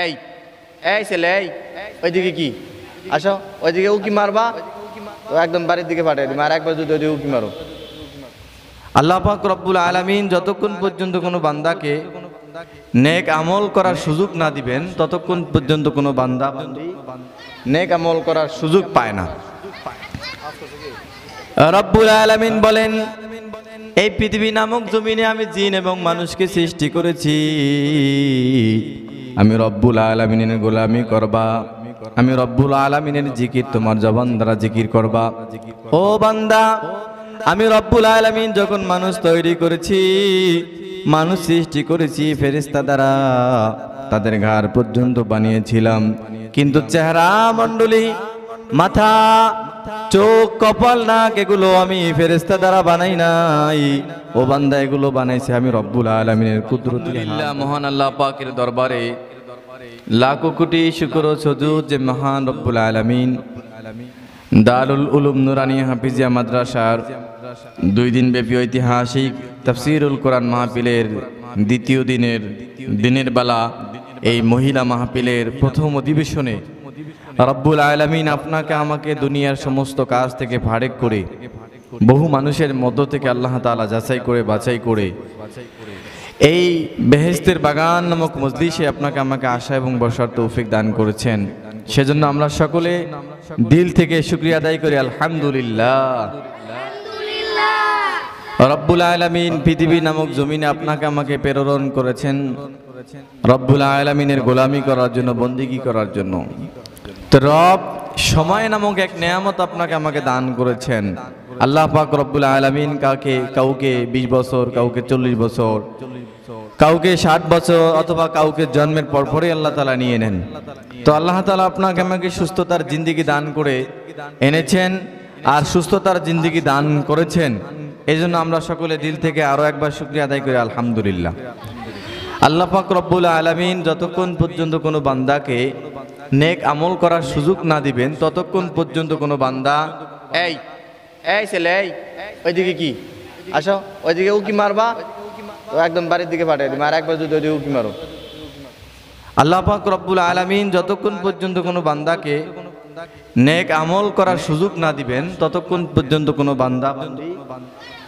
এই এই ছেলে এই ওইদিকে কি আসো, ওইদিকে উকি মারবা তো একদম বাড়ির দিকে পাঠিয়ে দিবে। আর একবার যদি ওইদিকে উকি মারো। আল্লাহ পাক রব্বুল আলামিন যতক্ষণ পর্যন্ত কোনো বান্দাকে নেক আমল করার সুযোগ না দিবেন ততক্ষণ পর্যন্ত কোনো বান্দা বান্দি নেক আমল করার সুযোগ পায় না। রব্বুল আলামিন বলেন, এই পৃথিবী নামক জমিনে আমি জিন এবং মানুষকে সৃষ্টি করেছি, আমি রব্বুল আলামিনের গোলামি করবা, আমি রব্বুল আলামিনের জিকির তোমার জবান দ্বারা জিকির করবা। ও বান্দা, আমি রব্বুল আলামিন যখন মানুষ তৈরি করেছি, মানুষ সৃষ্টি করেছি ফেরেশতা দ্বারা, তাদের ঘাড় পর্যন্ত বানিয়েছিলাম, কিন্তু চেহারা মণ্ডলী, মাথা, চোখ, কপাল, নাক এগুলো আমি ফেরেশতা দ্বারা বানাই নাই। ও বান্দা, এগুলো বানাইছে আমি রব্বুল আলামিনের কুদরত। মহান আল্লাহ পাকের দরবারে লাখো কোটি শুকর ও সুজুদ যে মহান রব্বুল আলামিন দারুল উলুম নুরানিয়া হাফিজিয়া মাদ্রাসার 2 দিন ব্যাপী ঐতিহাসিক তাফসীরুল কোরআন মাহফিলের দ্বিতীয় দিনের বেলা এই মহিলা মাহফিলের প্রথম অধিবেশনে রব্বুল আলামিন আপনাকে আমাকে দুনিয়ার সমস্ত কাজ থেকে ফারেক করে বহু মানুষের মধ্য থেকে আল্লাহ তাআলা যাচাই করে বাছাই করে এই বেহেশতের বাগান নামক মজলিসে আপনাকে আমাকে আসা এবং বসার তৌফিক দান করেছেন। সেজন্য আমরা সকলে দিল থেকে শুকরিয়া আদায় করি আলহামদুলিল্লাহ। রব্বুল আলামিন পৃথিবী নামক জমিনে আপনাকে আমাকে প্রেরণ করেছেন রব্বুল আলামিনের গোলামি করার জন্য, বন্দেগী করার জন্য। তো রব সময় নামক এক নেয়ামত আপনাকে আমাকে দান করেছেন। আল্লাহ পাক রব্বুল আলামিন কাউকে 20 বছর, কাউকে 40 বছর, কাউকে 60 বছর অথবা কাউকে জন্মের পরপরই আল্লাহ তাআলা নিয়ে নেন। তো আল্লাহ তাআলা আপনাকে আমাকে সুস্থতার জিন্দেগি দান করে এনেছেন আর সুস্থতার জিন্দেগি দান করেছেন। এই জন্য আমরা সকলে দিল থেকে আরো একবার শুকরিয়া আদায় করি আলহামদুলিল্লাহ। আল্লাহ পাক রব্বুল আলামিন যতক্ষণ পর্যন্ত কোনো বান্দাকে নেক আমল করার সুযোগ না দিবেন ততক্ষণ পর্যন্ত কোনো বান্দা এই এই ছেলে এই ওইদিকে কি আসো, ওইদিকে উকি মারবা তো একদম বাড়ির দিকে পাঠিয়ে দিবে। আর একবার যদি ওইদিকে উকি মারো। আল্লাহ পাক রব্বুল আলামিন যতক্ষণ পর্যন্ত কোনো বান্দাকে নেক আমল করার সুযোগ না দিবেন ততক্ষণ পর্যন্ত কোনো বান্দা বান্দি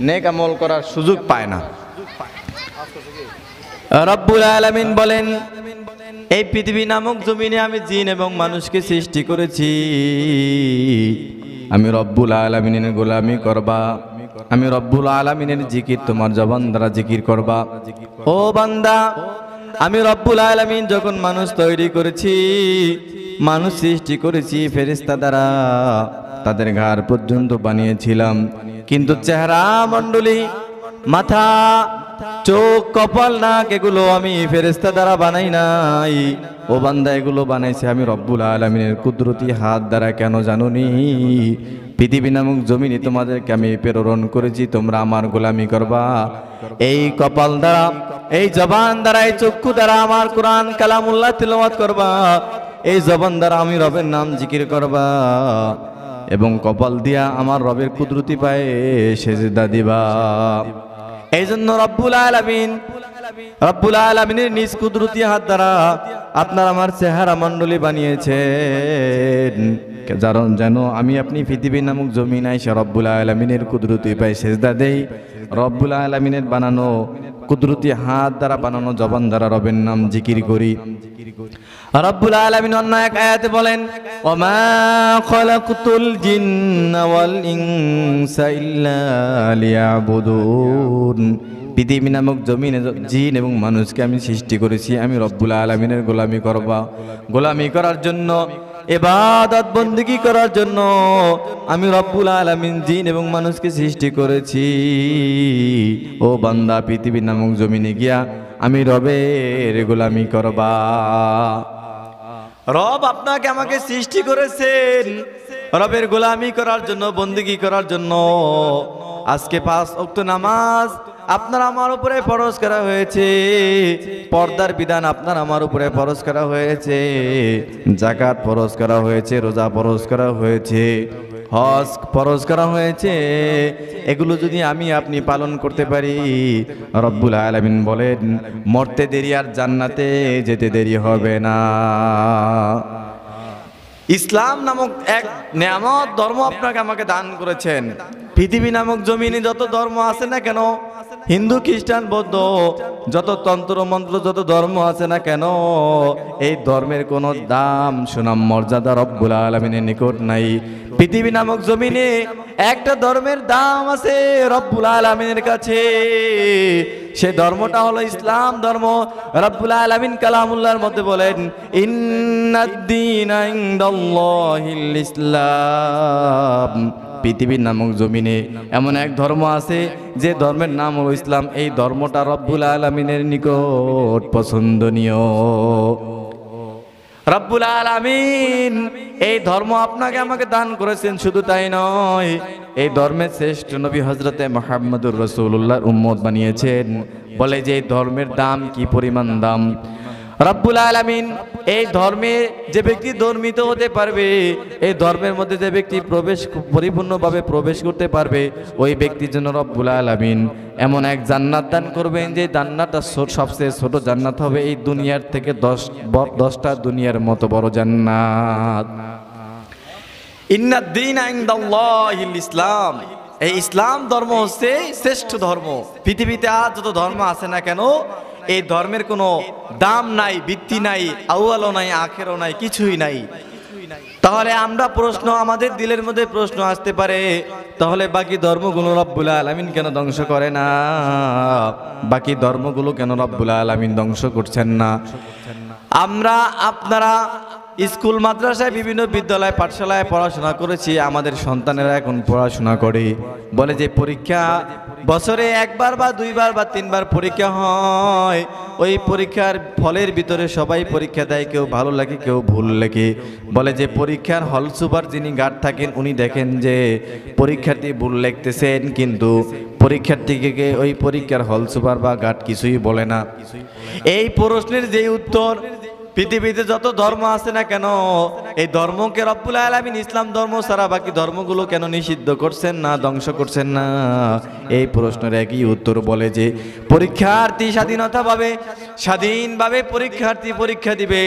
নেক আমল করার সুযোগ পায় না। রব্বুল আলামিন বলেন, এই পৃথিবী নামক জমিনে আমি জিন এবং মানুষকে সৃষ্টি করেছি, আমি রব্বুল আলামিনের গোলামি করবা, আমি রব্বুল আলামিনের জিকির তোমার জবান দ্বারা জিকির করবা। ও বান্দা, আমি রব্বুল আলামিন যখন মানুষ তৈরি করেছি, মানুষ সৃষ্টি করেছি ফেরেশতা দ্বারা, তাদের ঘাড় পর্যন্ত বানিয়েছিলাম, কিন্তু চেহারা মণ্ডলী, মাথা, চোখ, কপাল, নাক এগুলো আমি ফেরেশতা দ্বারা বানাই নাই। ও বান্দা, এগুলো বানাইছে আমি রব্বুল আলামিনের কুদরতি হাত দ্বারা। কেন জানোনি? পৃথিবী নামক জমিনে তোমাদেরকে আমি প্রেরণ করেছি তোমরা আমার গোলামি করবা। এই কপাল দ্বারা, এই জবান দ্বারা, এই চক্ষু দ্বারা আমার কোরআন কালামুল্লাহ তিলাওয়াত করবা, এই জবান দ্বারা আমি রবের নাম জিকির করবা এবং কপাল দিয়া আমার রবের কুদরতি পায়ে সেজদা দিবা। এই জন্য রব্বুল আলামিনের নিজ কুদরতি হাত দ্বারা আপনার আমার চেহারা মণ্ডলী বানিয়েছেন, যেন আমি আপনি পৃথিবী নামক জমিনে এসে রব্বুল আলামিনের কুদরতি পায়ে সেজদা দেই। রব্বুল আলামিনের বানানো কুদরতি হাত দ্বারা বানানো জবান দ্বারা রবের নাম জিকির করি। রব্বুল আলামিন অন্য এক আয়াতে বলেন, ওমা খালাকতুল জিন্না ওয়াল ইনসা ইল্লা লিয়াবুদুন। পৃথিবী নামক জমিনে জিন এবং মানুষকে আমি সৃষ্টি করেছি আমি রব্বুল আলামিনের গোলামি করবা, গোলামি করার জন্য, ইবাদত বন্দেগী করার জন্য আমি রব্বুল আলামিন জিন এবং মানুষকে সৃষ্টি করেছি। ও বান্দা, পৃথিবী নামক জমিনে গিয়া আমি রবের গোলামি করবা। রব আপনাকে আমাকে সৃষ্টি করেছেন রবের গোলামি করার জন্য, বন্দেগী করার জন্য। আজকে 5 ওয়াক্ত নামাজ আপনার আমার উপরে ফরজ করা হয়েছে, পর্দার বিধান আপনার আমার উপরে ফরজ করা হয়েছে, যাকাত ফরজ করা হয়েছে, রোজা ফরজ করা হয়েছে। হজ ফরজ করা হয়েছে, এগুলো যদি আমি আপনি পালন করতে পারি, রব্বুল আলামিন বলেন মরতে দেরি আর জান্নাতে যেতে দেরি হবে না। ইসলাম নামক এক নেয়ামত ধর্ম আপনাকে আমাকে দান করেছেন। পৃথিবী নামক জমিনে যত ধর্ম আছে না কেন, হিন্দু খ্রিস্টান বৌদ্ধ যত তন্ত্র মন্ত্র যত ধর্ম আছে না কেন, এই ধর্মের কোনো দাম সুনাম মর্যাদা রব্বুল আলামিনের নিকট নাই। পৃথিবী নামক জমিনে একটা ধর্মের দাম আছে রব্বুল আলামিনের কাছে, সে ধর্মটা হলো ইসলাম ধর্ম। রব্বুল আলামিন কালামুল্লাহর মধ্যে বলেন ইন্নাদ-দীনা ইনদাল্লাহিল ইসলাম। পৃথিবীর নামক জমিনে এমন এক ধর্ম আছে যে ধর্মের নাম হলো ইসলাম। এই ধর্মটা রব্বুল আলামিনের নিকট পছন্দনীয়। রব্বুল আলামিন এই ধর্ম আপনাকে আমাকে দান করেছেন। শুধু তাই নয়, এই ধর্মের শ্রেষ্ঠ নবী হযরতে মুহাম্মদুর রাসূলুল্লাহর উম্মত বানিয়েছেন। বলে যে এই ধর্মের দাম কি পরিমাণ দাম। রব্বুল আলামিন এই ধর্মে যে ব্যক্তি ধর্মিত হতে পারবে, এই ধর্মের মধ্যে যে ব্যক্তি পরিপূর্ণভাবে প্রবেশ করতে পারবে, ওই ব্যক্তির জন্য রব্বুল আলামিন এমন এক জান্নাত দান করবেন যে জান্নাতটা সবচেয়ে ছোট জান্নাত হবে এই দুনিয়ার থেকে 10টা দুনিয়ার মতো বড় জান্নাত। ইন্নাদ-দীনা ইনদাল্লাহিল ইসলাম। এই ইসলাম ধর্ম হচ্ছে শ্রেষ্ঠ ধর্ম। পৃথিবীতে আর যত ধর্ম আছে না কেন, এই ধর্মের কোনো দাম নাই, ভিত্তি নাই, আউয়ালও নাই, আখেরও নাই, কিছুই নাই। তাহলে আমরা প্রশ্ন, আমাদের দিলের মধ্যে প্রশ্ন আসতে পারে, তাহলে বাকি ধর্মগুলো রব্বুল আলামিন কেন ধ্বংস করে না? বাকি ধর্মগুলো কেন রব্বুল আলামিন ধ্বংস করছেন না? আমরা আপনারা স্কুল মাদ্রাসায় বিভিন্ন বিদ্যালয় পাঠশালায় পড়াশোনা করেছি, আমাদের সন্তানেরা এখন পড়াশোনা করে। বলে যে পরীক্ষা বছরে একবার বা দুইবার বা তিনবার পরীক্ষা হয়, ওই পরীক্ষার ফলের ভিতরে সবাই পরীক্ষা দেয়, কেউ ভালো লাগে কেউ ভুল লেখে। বলে যে পরীক্ষার হল সুপার যিনি গার্ড থাকেন উনি দেখেন যে পরীক্ষার্থী ভুল লিখতেছেন, কিন্তু পরীক্ষার্থীকে ওই পরীক্ষার হল সুপার বা গার্ড কিছুই বলে না। এই প্রশ্নের যে উত্তর, পৃথিবীতে যত ধর্ম আছে না কেন, এই ধর্মকে রব্বুল আলামিন ইসলাম ধর্ম ছাড়া বাকি ধর্মগুলো কেন নিষিদ্ধ করছেন না, ধ্বংস করছেন না? এই প্রশ্নের একই উত্তর, বলে যে পরীক্ষার্থী স্বাধীনভাবে পরীক্ষার্থী পরীক্ষা দিবে।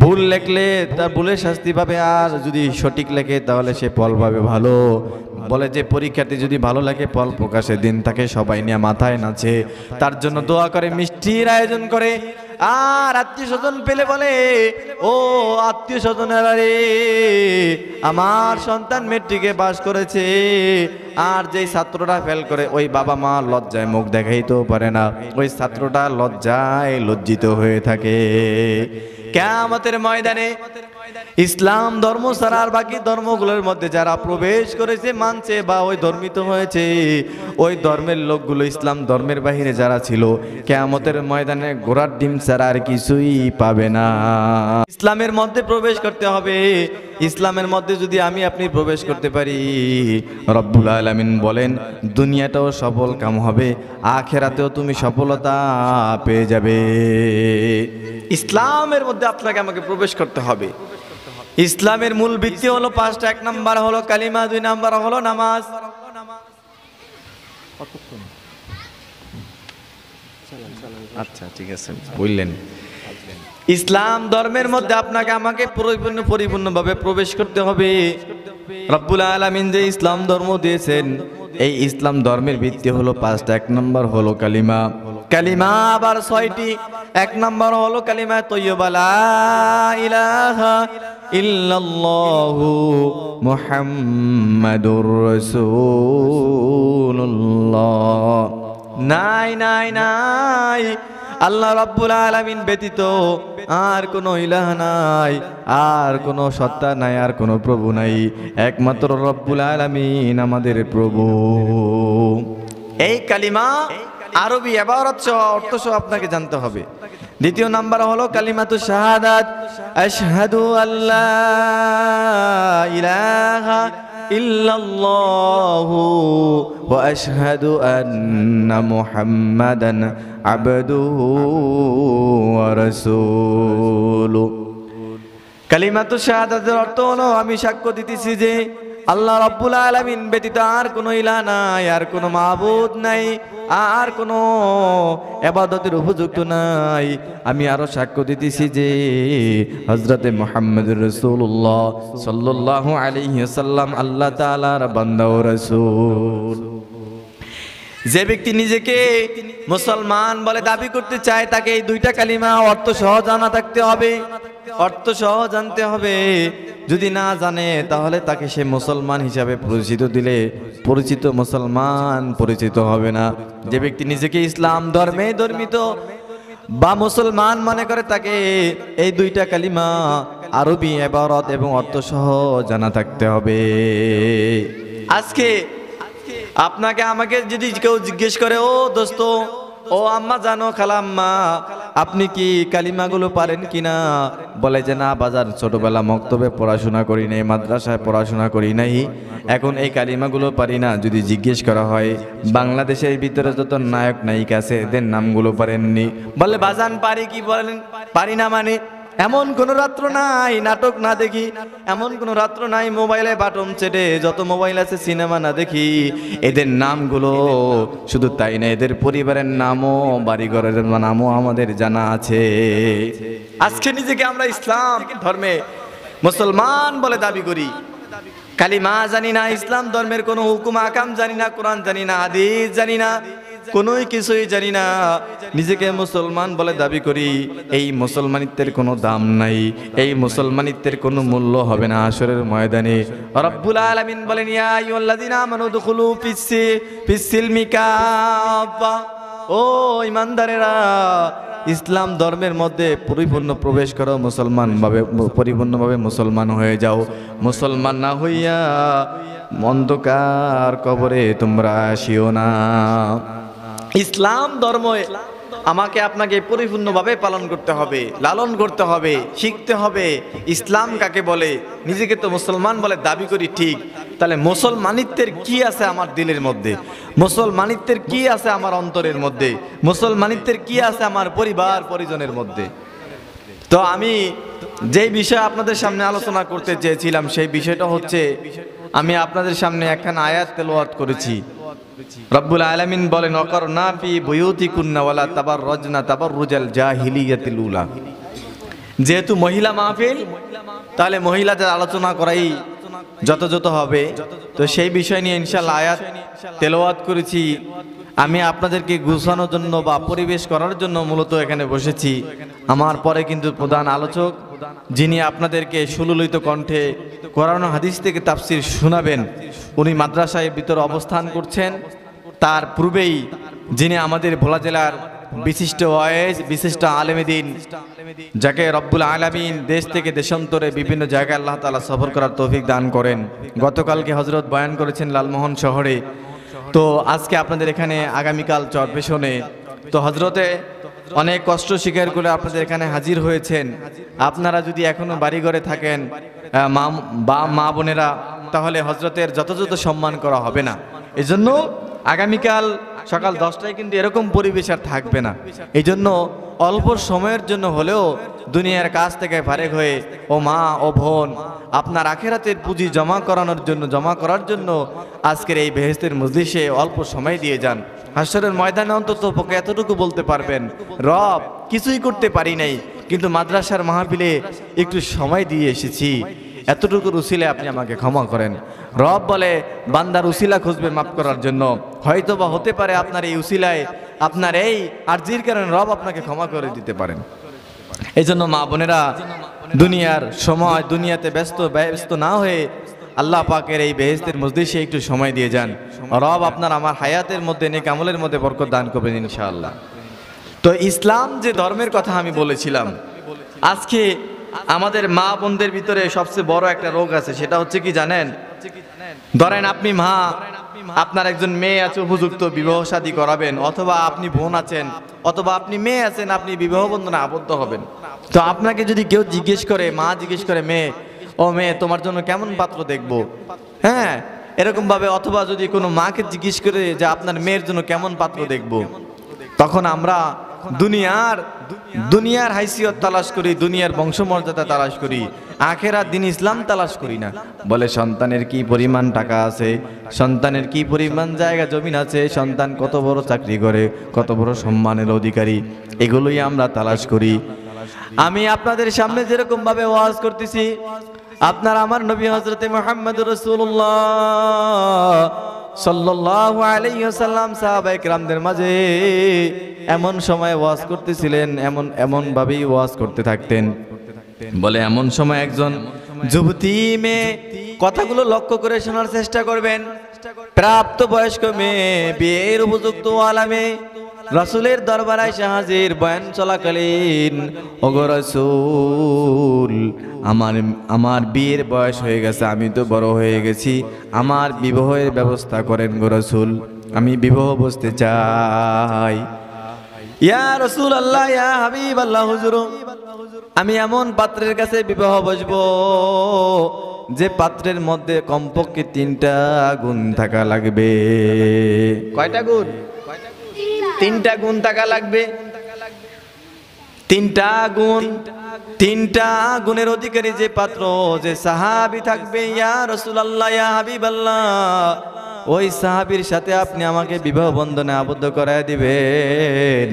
ভুল লেখলে তার ভুলের শাস্তি পাবে, আর যদি সঠিক লেখে তাহলে সে ফল পাবে ভালো। বলে যে পরীক্ষার্থী যদি ভালো লাগে ফল প্রকাশের দিন তাকে সবাই নিয়ে মাথায় নাচে, তার জন্য দোয়া করে, মিষ্টির আয়োজন করে। আর আত্মীয় স্বজন পেলে বলে, ও আত্মীয় স্বজনেরা রে, আমার সন্তান মেট্রিকে পাস করেছে। আর যেই ছাত্রটা ফেল করে, ওই বাবা মা লজ্জায় মুখ দেখাইতেও পারে না, ওই ছাত্রটা লজ্জায় লজ্জিত হয়ে থাকে। কিয়ামতের ময়দানে ইসলাম ধর্ম ছাড়া আর বাকি ধর্মগুলোর মধ্যে যারা প্রবেশ করেছে, মানছে বা ওই ধর্মিত হয়েছে, ওই ধর্মের লোকগুলো ইসলাম ধর্মের বাহিরে যারা ছিল, কিয়ামতের ময়দানে ঘোড়ার ডিম ছাড়া আর কিছুই পাবে না। ইসলামের মধ্যে প্রবেশ করতে হবে। ইসলামের মধ্যে যদি আমি আপনি প্রবেশ করতে পারি, রব্বুল আলামিন বলেন দুনিয়াটাও সফল কাম হবে, আখিরাতেও তুমি সফলতা পেয়ে যাবে। ইসলামের মধ্যে আপনাকে আমাকে প্রবেশ করতে হবে। ইসলামের মূল ভিত্তি হলো 5টা। 1 নাম্বার হলো কালিমা, 2 নাম্বার হলো নামাজ। আচ্ছা ঠিক আছে বললেন। ইসলাম ধর্মের মধ্যে আপনাকে আমাকে পরিপূর্ণভাবে প্রবেশ করতে হবে। রব্বুল আলামিন যে ইসলাম ধর্ম দিয়েছেন, এই ইসলাম ধর্মের ভিত্তি হলো 5টা। 1 নাম্বার হলো কালিমা। কালিমা আবার 6টি। 1 নাম্বার হলো কালিমা তয়্যিবা, লা ইলাহা ইল্লাল্লাহু মুহাম্মাদুর রাসূলুল্লাহ। নাই নাই নাই, আল্লাহ রাব্বুল আলামিন ব্যতীত আর কোনো ইলাহ নাই, আর কোনো সত্তা নাই, আর কোনো প্রভু নাই, একমাত্র রব্বুল আলামিন আমাদের প্রভু। এই কালিমা আরবি ইবারত সহ অর্থ সহ আপনাকে জানতে হবে। 2 নাম্বার হলো কালিমাতু শাহাদাত, আশহাদু আল্লা ইলাহা ইল্লাল্লাহু ওয়া আশহাদু আন্না মুহাম্মাদান আবদুহু ওয়া রাসূলুহু। কালিমাতু শাহাদাতের অর্থ হলো আমি সাক্ষ্য দিতেছি যে আল্লাহ রাব্বুল আলামিন ব্যতীত আর কোনো ইলাহ নাই, আর কোনো মাবুদ নাই, আর কোনো ইবাদতের উপযুক্ত নাই। আমি আরো সাক্ষ্য দিতেছি যে হযরতে মুহাম্মদুর রাসূলুল্লাহ সাল্লাল্লাহু আলাইহি ওয়াসাল্লাম আল্লাহ তাআলার বান্দা ও রাসূল। যে ব্যক্তি নিজেকে মুসলমান বলে দাবি করতে চায় তাকে এই দুইটা কালিমা অর্থ সহ জানা থাকতে হবে, অর্থ সহ জানতে হবে। যদি না জানে তাহলে তাকে সে মুসলমান হিসাবে পরিচিত দিলে পরিচিত মুসলমান পরিচিত হবে না। যে ব্যক্তি নিজেকে ইসলাম ধর্মে ধর্মিত বা মুসলমান মনে করে তাকে এই দুইটা কালিমা আরবি ইবারত এবং অর্থ সহ জানা থাকতে হবে। আজকে আপনাকে আমাকে যদি কেউ জিজ্ঞেস করে, ও দোস্ত, ও আম্মা জানো, খালাম্মা, আপনি কি কালিমাগুলো পারেন কিনা? বলে যে না বাজার, ছোটবেলা মক্তবে পড়াশোনা করি নাই, মাদ্রাসায় পড়াশোনা করি নাই, এখন এই কালিমাগুলো পারি না। যদি জিজ্ঞেস করা হয় বাংলাদেশের ভিতরে যত নায়ক নায়িকা আছে এদের নামগুলো পারেননি? বলে বাজান পারি, কি বলেন পারি না মানে? এমন কোন রাত্র নাই নাটক না দেখি, এমন কোন রাত্র নাই মোবাইলে বাটন চেটে যত মোবাইল আছে সিনেমা না দেখি। এদের নামগুলো শুধু তাই না, এদের পরিবারের নামও বাড়িঘরের নামও আমাদের জানা আছে। আজকে নিজেকে আমরা ইসলাম ধর্মে মুসলমান বলে দাবি করি, কালিমা জানি না, ইসলাম ধর্মের কোনো হুকুম আকাম জানি না, কোরআন জানি না, হাদিস জানি না, কোনো কিছুই জানি না, নিজেকে মুসলমান বলে দাবি করি। এই মুসলমানিত্বের কোনো দাম নাই, এই মুসলমানিত্বের কোনো মূল্য হবে না হাশরের ময়দানে। রব্বুল আলামিন বলেন, ইয়া আইয়ুহাল্লাযীনা আমানু দুখুলু ফিস-সিলমি কাফা, ও ঈমানদারেরা, ইসলাম ধর্মের মধ্যে পরিপূর্ণ প্রবেশ করো, পরিপূর্ণভাবে মুসলমান হয়ে যাও। মুসলমান না হইয়া অন্ধকার কবরে তোমরা আসিও না। ইসলাম ধর্ম আমাকে আপনাকে পরিপূর্ণভাবে পালন করতে হবে, লালন করতে হবে, শিখতে হবে। ইসলাম কাকে বলে? নিজেকে তো মুসলমান বলে দাবি করি ঠিক, তাহলে মুসলমানিত্বের কি আছে আমার দিলের মধ্যে? মুসলমানিত্বের কি আছে আমার অন্তরের মধ্যে? মুসলমানিত্বের কি আছে আমার পরিবার পরিজনের মধ্যে? তো আমি যেই বিষয় আপনাদের সামনে আলোচনা করতে চেয়েছিলাম সেই বিষয়টা হচ্ছে, আমি আপনাদের সামনে একখানা আয়াত তেলাওয়াত করেছি। রব্বুল আলামিন বলেন, ওয়াকারনা ফি বুয়ুতিকুন্না ওয়ালা তাবাররাজনা তাবাররুজাল জাহিলিয়াতিল উলা। যেহেতু মহিলা মাহফিল, তাহলে মহিলাদের আলোচনা করাই যথাযথ হবে। তো সেই বিষয় নিয়ে ইনশাআল্লাহ আয়াত তেলাওয়াত করেছি। আমি আপনাদেরকে গুছানোর জন্য বা পরিবেশ করার জন্য মূলত এখানে বসেছি। আমার পরে কিন্তু প্রধান আলোচক যিনি আপনাদেরকে সুললিত কণ্ঠে কোরআন ও হাদিস থেকে তাফসীর শোনাবেন, উনি মাদ্রাসায় ভিতরে অবস্থান করছেন। তার পূর্বেই যিনি আমাদের ভোলা জেলার বিশিষ্ট ওয়াইজ, বিশিষ্ট আলেমে দ্বীন, যাকে রব্বুল আলামিন দেশ থেকে দেশান্তরে বিভিন্ন জায়গায় আল্লাহ তাআলা সফর করার তৌফিক দান করেন। গতকালকে হযরত বয়ান করেছেন লালমোহন শহরে, তো আজকে আপনাদের এখানে, আগামীকাল চরপেশনে। তো হযরতে অনেক কষ্ট স্বীকার করে আপনাদের এখানে হাজির হয়েছেন। আপনারা যদি এখনো বাড়িঘরে থাকেন মা বোনেরা, তাহলে হযরতের যথাযথ সম্মান করা হবে না। এজন্য আগামীকাল সকাল 10টায় কিন্তু এরকম পরিবেশ আর থাকবে না। এই জন্য অল্প সময়ের জন্য হলেও দুনিয়ার কাছ থেকে ফারেক হয়ে, ও মা ও বোন, আপনার আখিরাতের পুঁজি জমা করার জন্য আজকের এই বেহেশতের মজলিসে অল্প সময় দিয়ে যান। হাশরের ময়দানে অন্তত পক্ষে এতটুকু বলতে পারবেন, রব কিছুই করতে পারি নাই, কিন্তু মাদ্রাসার মাহফিলে একটু সময় দিয়ে এসেছি, এতটুকুর উসিলায় আপনি আমাকে ক্ষমা করেন। রব বলে বান্দার উসিলা খুঁজবে মাফ করার জন্য। হয়তোবা হতে পারে আপনার এই উসিলায়, আপনার এই আরজির কারণে রব আপনাকে ক্ষমা করে দিতে পারেন। এই জন্য মা বোনেরা, দুনিয়ার সময়, দুনিয়াতে ব্যস্ত না হয়ে আল্লাহ পাকের এই বেহেশতের মজলিসে একটু সময় দিয়ে যান। রব আপনার আমার হায়াতের মধ্যে, নেক আমলের মধ্যে বরকত দান করবেন ইনশাআল্লাহ। তো ইসলাম যে ধর্মের কথা আমি বলেছিলাম, আজকে আমাদের মা বোনদের ভিতরে সবচেয়ে বড় একটা রোগ আছে, সেটা হচ্ছে কি জানেন? ধরেন আপনি মা, আপনার একজন মেয়ে আছে, উপযুক্ত বিবাহ শাদী করাবেন, অথবা আপনি বোন আছেন, অথবা আপনি মেয়ে আছেন, আপনি বিবাহ বন্ধনে আবদ্ধ হবেন। তো আপনাকে যদি কেউ জিজ্ঞেস করে, মা জিজ্ঞেস করে, মেয়ে, ও মেয়ে তোমার জন্য কেমন পাত্র দেখবো, হ্যাঁ এরকম ভাবে, অথবা যদি কোনো মাকে জিজ্ঞেস করে যে আপনার মেয়ের জন্য কেমন পাত্র দেখবো, তখন আমরা দুনিয়ার হাইসিয়ত তালাশ করি, দুনিয়ার বংশমর্যাদা তালাশ করি, আখেরাত দিন ইসলাম তালাশ করি না। বলে সন্তানের কি পরিমাণ টাকা আছে, সন্তানের কি পরিমাণ জায়গা জমিন আছে, সন্তান কত বড় চাকরি করে, কত বড় সম্মানের অধিকারী, এগুলোই আমরা তালাশ করি। আমি আপনাদের সামনে যেরকম ভাবে ওয়াজ করতেছি, আপনার আমার নবী হযরতে মুহাম্মদুর রাসূলুল্লাহ সাল্লাল্লাহু আলাইহি ওয়াসাল্লাম সাহাবায়ে কেরামদের মাঝে এমন সময় ওয়াজ করতেছিলেন, এমন ভাবেই ওয়াজ করতে থাকতেন। বলে এমন সময় একজন যুবতী মেয়ে, কথাগুলো লক্ষ্য করে শোনার চেষ্টা করবেন, প্রাপ্ত বয়স্ক মেয়ে, বিয়ের উপযুক্ত আলামে রাসূলের দরবারে এসে হাজির। বয়ান চলাকালীন, ওগো রাসূল, আমার বিয়ের বয়স হয়ে গেছে, আমি তো বড় হয়ে গেছি, আমার বিবাহের ব্যবস্থা করেন গো রাসূল, আমি বিবাহ বসতে চাই। ইয়া রাসূলুল্লাহ, ইয়া হাবিবাল্লাহ, হুজুর, আমি এমন পাত্রের কাছে বিবাহ বসবো যে পাত্রের মধ্যে কমপক্ষে 3টা গুণ থাকা লাগবে। কয়টা গুণ? 3টা গুণ থাকা লাগবে। 3টা গুণ, 3টা গুণের অধিকারী যে পাত্র, যে সাহাবী থাকবে, ইয়া রাসূলুল্লাহ, ইয়া হাবিবাল্লাহ, ওই সাহাবীর সাথে আপনি আমাকে বিবাহ বন্ধনে আবদ্ধ করায় দিবেন।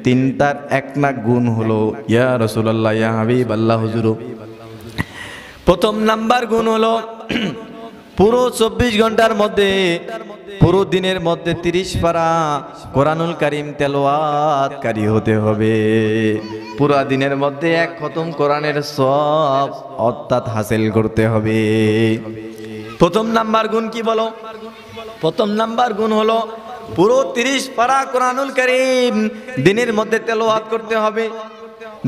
3টার 1 গুণ হলো ইয়া রাসূলুল্লাহ, ইয়া হাবিবাল্লাহ, হুজুর। প্রথম নাম্বার গুণ হলো পুরো 24 ঘন্টার মধ্যে, পুরো দিনের মধ্যে 30 পারা কোরআনুল কারীম তেলাওয়াতকারী হতে হবে। পুরো দিনের মধ্যে 1 খতম কোরআনের সওয়াব অর্থাৎ হাসিল করতে হবে। প্রথম নাম্বার গুণ কি বলো? প্রথম নাম্বার গুণ হলো পুরো 30 পারা কোরআনুল কারীম দিনের মধ্যে তেলাওয়াত করতে হবে।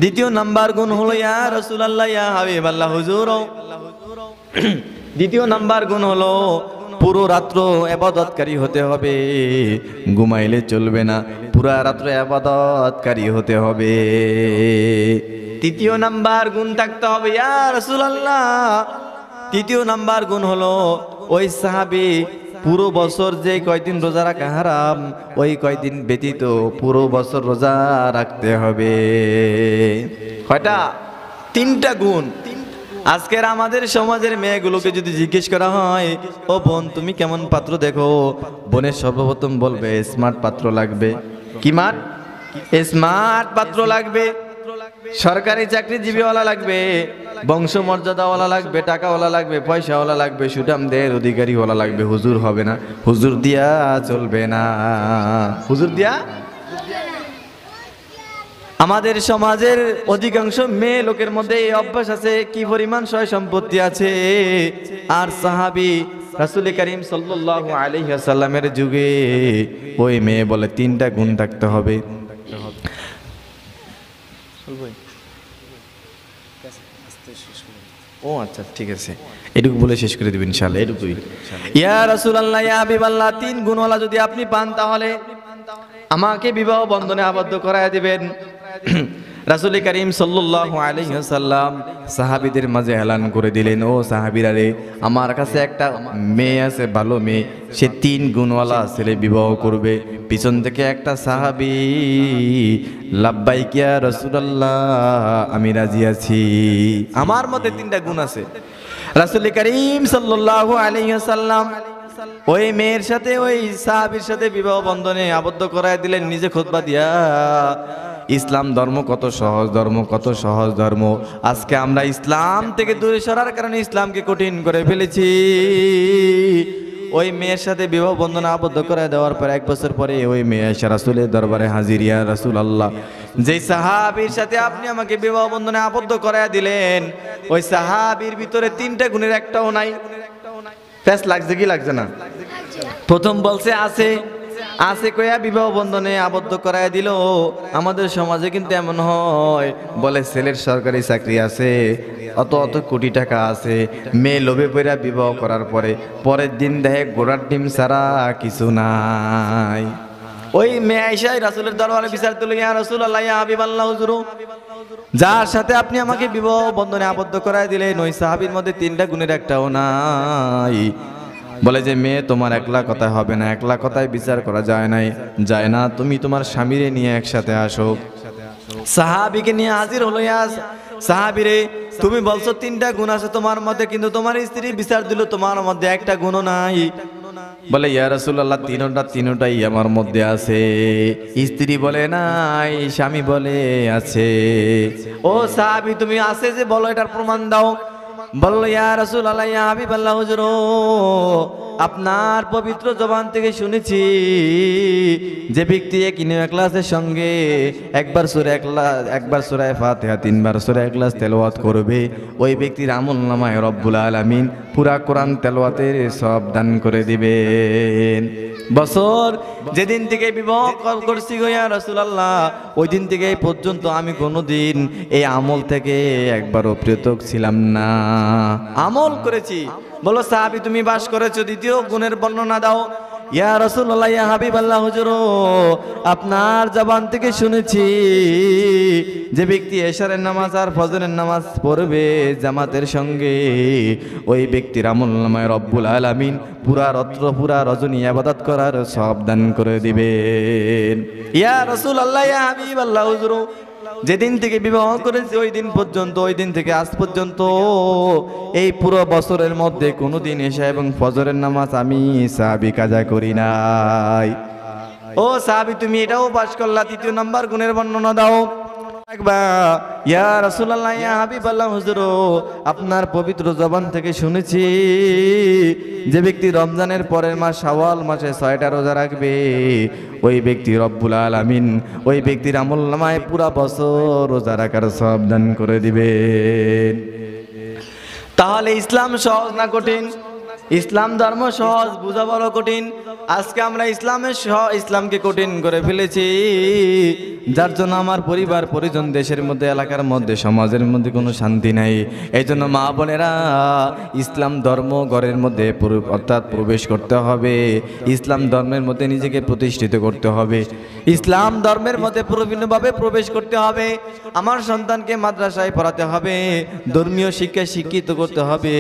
দ্বিতীয় নাম্বার গুণ হলো ইয়া রাসূলুল্লাহ, ইয়া হাবিবাল্লাহ, হুজুর। দ্বিতীয় নাম্বার গুণ হলো পুরো রাত্র ইবাদতকারী হতে হবে, ঘুমাইলে চলবে না, পুরা রাত্র ইবাদতকারী হতে হবে। তৃতীয় নাম্বার গুণ থাকতে হবে ইয়া রাসূলুল্লাহ। তৃতীয় নাম্বার গুণ হলো ওই সাহাবী পুরো বছর যে কয়দিন রোজা রাখা হারাম, ওই কয়দিন ব্যতীত পুরো বছর রোজা রাখতে হবে। কয়টা? 3টা গুণ। আজকের আমাদের সমাজের মেয়েগুলোকে যদি জিজ্ঞেস করা হয়, ও বোন তুমি কেমন পাত্র দেখো, বোনের সর্বপ্রথম বলবে স্মার্ট পাত্র লাগবে। কি মার? স্মার্ট পাত্র লাগবে, সরকারি চাকরিজীবীওয়ালা লাগবে, বংশমর্যাদাওয়ালা লাগবে, টাকাওয়ালা লাগবে, পয়সাওয়ালা লাগবে, সুঠামদের অধিকারীওয়ালা লাগবে। হুজুর হবে না, হুজুর দিয়া চলবে না, হুজুর দিয়া। আমাদের সমাজের অধিকাংশ মেয়ে লোকের মধ্যে এই অভ্যাস আছে, কি পরিমাণ সয় সম্পত্তি আছে। আর সাহাবী রাসূল করিম সাল্লাল্লাহু আলাইহি ওয়াসাল্লামের যুগে ওই মেয়ে বলে 3টা গুণ থাকতে হবে। ও আচ্ছা, ঠিক আছে, এটুকু বলে শেষ করে দিবেন ইনশাআল্লাহ। এটুকুই। ইয়া রাসূলুল্লাহ, ইয়া হাবিবাল্লাহ, 3 গুণওয়ালা যদি আপনি পান তাহলে আমাকে বিবাহ বন্ধনে আবদ্ধ করায় দিবেন। রাসূল করিম সাল্লাল্লাহু আলাইহি ওয়াসাল্লাম সাহাবীদের মাঝে এলান করে দিলেন, ও সাহাবীরা রে, আমার কাছে একটা মেয়ে আছে, ভালো মেয়ে, সে 3 গুণওয়ালা ছেলে বিবাহ করবে। পিছন থেকে একটা সাহাবী, লাব্বাইক ইয়া রাসূলুল্লাহ, আমি রাজি আছি, আমার মধ্যে 3টা গুণ আছে। রাসূল করিম সাল্লাল্লাহু আলাইহি ওয়াসাল্লাম ওই মেয়ের সাথে, ওই সাহাবীর সাথে বিবাহ বন্ধনে আবদ্ধ করায় দিলেন নিজে খুতবা দিয়া। ইসলাম ধর্ম কত সহজ ধর্ম, কত সহজ ধর্ম। আজকে আমরা ইসলাম থেকে দূরে সরার কারণে ইসলামকে কঠিন করে ফেলেছি। ওই মেয়ের সাথে বিবাহ বন্ধনে আবদ্ধ করায় দেওয়ার পর 1 বছর পরে ওই মেয়ে এসে রাসূলের দরবারে হাজির। ইয়া রাসূলুল্লাহ, যেই সাহাবীর সাথে আপনি আমাকে বিবাহ বন্ধনে আবদ্ধ করায় দিলেন, ওই সাহাবীর ভিতরে 3টা গুণের একটাও নাই। ফেস লাগছে কি লাগছে না? প্রথম বলছে আছে, আছে কইয়া বিবাহ বন্ধনে আবদ্ধ করায় দিল। আমাদের সমাজে কিন্তু এমন হয়, বলে ছেলের সরকারি চাকরি আছে, অত অত কোটি টাকা আছে, মেয়ে লোভে পড়া বিবাহ করার পরে পরের দিন দেখে গোড়ার ডিম ছাড়া কিছু নাই। ওই মেয়ে আয়েশা রাসূলের দরবারে বিচার তুলে, ইয়া রাসূলুল্লাহ, ইয়া হাবিবাল্লাহ, হুজুর, যার সাথে আপনি আমাকে বিবাহ বন্ধনে আবদ্ধ করায় দিলেন, ওই সাহাবীর মধ্যে 3টা গুণের একটাও নাই। বলে যে মেয়ে তোমার একলা কথায় হবে না, একলা কথায় বিচার করা যায় না, তুমি তোমার স্বামীরে নিয়ে একসাথে আসো। সাহাবীকে নিয়ে হাজির হলো। সাহাবীরে, তুমি বলছো 3টা গুণ আছে তোমার মধ্যে, কিন্তু তোমার স্ত্রী বিচার দিল তোমার মধ্যে একটা গুণও নাই। বলে ইয়া রাসূলুল্লাহ, তিনটাই আমার মধ্যে আছে। স্ত্রী বলে নাই, স্বামী বলে আছে। ও সাহাবী, তুমি আছে যে বলো, এটার প্রমাণ দাও। বলল ইয়া রাসূলুল্লাহ, ইয়া হাবিবাল্লাহ, হুজুর আপনার পবিত্র জবান থেকে শুনেছি যে ব্যক্তি ইখলাসের সঙ্গে একবার সূরা ফাতিহা 3বার সূরা ইখলাস তেলাওয়াত করবে, ওই ব্যক্তির আমলনামায় রব্বুল আলামিন পুরা কোরআন তেলাওয়াতের সওয়াব দান করে দিবেন। বছর যেদিন থেকে বিবাহ করছি গো ইয়া রাসূলুল্লাহ, ওই দিন থেকে এই পর্যন্ত আমি কোনোদিন এই আমল থেকে একবারও পৃথক ছিলাম না, আমল করেছি। বলো সাহাবী, তুমি বাস করেছো, দ্বিতীয় গুণের বর্ণনা দাও। ইয়া রাসূলুল্লাহ, ইয়া হাবিবাল্লাহ, হুজুর আপনার জবান থেকে শুনেছি যে ব্যক্তি এশারের নামাজ আর ফজরের নামাজ পড়বে জামাতের সঙ্গে, ওই ব্যক্তির আমলনামায় রব্বুল আলামিন পুরা রাত্র পুরা রজনী ইবাদত করার সওয়াব দান করে দিবেন। ইয়া রাসূলুল্লাহ, ইয়া হাবিবাল্লাহ, হুজুর যেদিন থেকে বিবাহ করেছি ওই দিন থেকে আজ পর্যন্ত এই পুরো বছরের মধ্যে কোনোদিন এশা এবং ফজরের নামাজ আমি সাহাবী কাজা করি নাই। ও সাহাবী, তুমি এটাও পাশ করলা, 3য় নাম্বার গুণের বর্ণনা দাও। ইয়া রাসূলুল্লাহ, ইয়া হাবিবাল্লাহ, হুজুর আপনার পবিত্র জবান থেকে শুনেছি যে ব্যক্তি রমজানের পরের মাস শাওয়াল মাসে 6টা রোজা রাখবে, ওই ব্যক্তি রব্বুল আলামিন ওই ব্যক্তির আমলনামায় পুরা বছর রোজা রাখার সওয়াব দান করে দিবেন। তাহলে ইসলাম সহজ না কঠিন? ইসলাম ধর্ম সহজ, বুঝা বড় কঠিন। আজকে আমরা ইসলামকে কঠিন করে ফেলেছি, যার জন্য আমার পরিবার পরিজন, দেশের মধ্যে, এলাকার মধ্যে, সমাজের মধ্যে কোনো শান্তি নাই। এই জন্য মা বোনেরা, ইসলাম ধর্ম ঘরের মধ্যে অর্থাৎ প্রবেশ করতে হবে, ইসলাম ধর্মের মধ্যে নিজেকে প্রতিষ্ঠিত করতে হবে, ইসলাম ধর্মের মধ্যে বিভিন্নভাবে প্রবেশ করতে হবে। আমার সন্তানকে মাদ্রাসায় পড়াতে হবে, ধর্মীয় শিক্ষায় শিক্ষিত করতে হবে,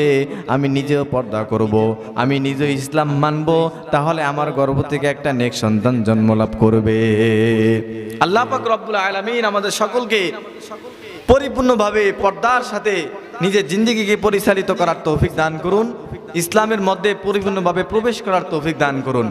আমি নিজেও পর্দা করব, আমি নিজে ইসলাম মানব, তাহলে আমার গর্ভ থেকে একটা নেক সন্তান জন্ম লাভ করবে। আল্লাহ পাক রব্বুল আলামিন আমাদের সকলকে পরিপূর্ণভাবে পর্দার সাথে নিজের জিন্দেগিকে পরিচালিত করার তৌফিক দান করুন, ইসলামের মধ্যে পরিপূর্ণভাবে প্রবেশ করার তৌফিক দান করুন।